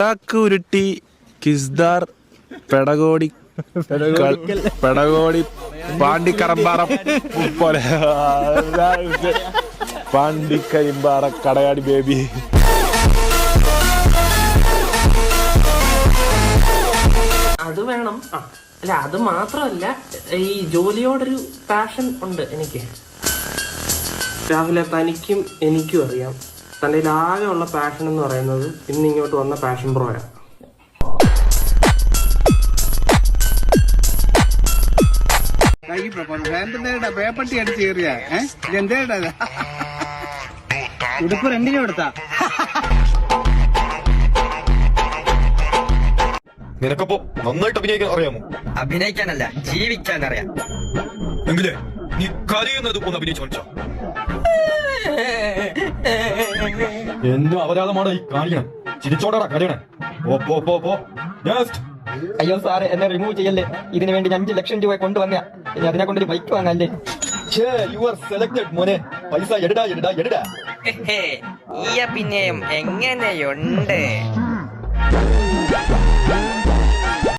ഉരുട്ടി കിസ്ദാർ പെടകോടി പാണ്ടിക്കറമ്പാറ പോലെ പാണ്ടിക്കരിമ്പാറ കടയാടി ബേബി. അത് വേണം. അല്ല, അത് മാത്രമല്ല, ഈ ജോലിയോടൊരു പാഷൻ ഉണ്ട് എനിക്ക്. രാവിലെ തനിക്കും എനിക്കും അറിയാം, തൻ്റെ ആകെ ഉള്ള പാഷൻ എന്ന് പറയുന്നത് ഇന്ന് ഇങ്ങോട്ട് വന്ന പാഷൻ പ്രോയാണ്. പേപ്പട്ടി അടിച്ച് കയറിയ എന്തേടാ ഉടുപ്പ് രണ്ടിനും കൊടുത്താ. നിനക്കപ്പോ നന്നായിട്ട് അഭിനയിക്കാൻ അറിയാമോ? അഭിനയിക്കാനല്ല, ജീവിക്കാൻ അറിയാം. എങ്കിലേ നീ കരയുന്നത് ഒന്ന് അഭിനയിച്ചു കാണിച്ചോ. എന്തോ അപരാധമാണ് ഈ കാണിക്കണം. ചിരിച്ചോടാ കരയണേ. അയ്യോ സാറ്, എന്നെ റിമൂവ് ചെയ്യല്ലേ. ഇതിനു വേണ്ടി 5 ലക്ഷം രൂപ കൊണ്ടുവന്ന, ഇനി അതിനെ കൊണ്ടൊരു ബൈക്ക് വാങ്ങാല്ലേ. യു ആർ സെലക്ടഡ് മോനെ. പൈസ എടുടാ. ഈ അഭിനയം എങ്ങനെയുണ്ട്?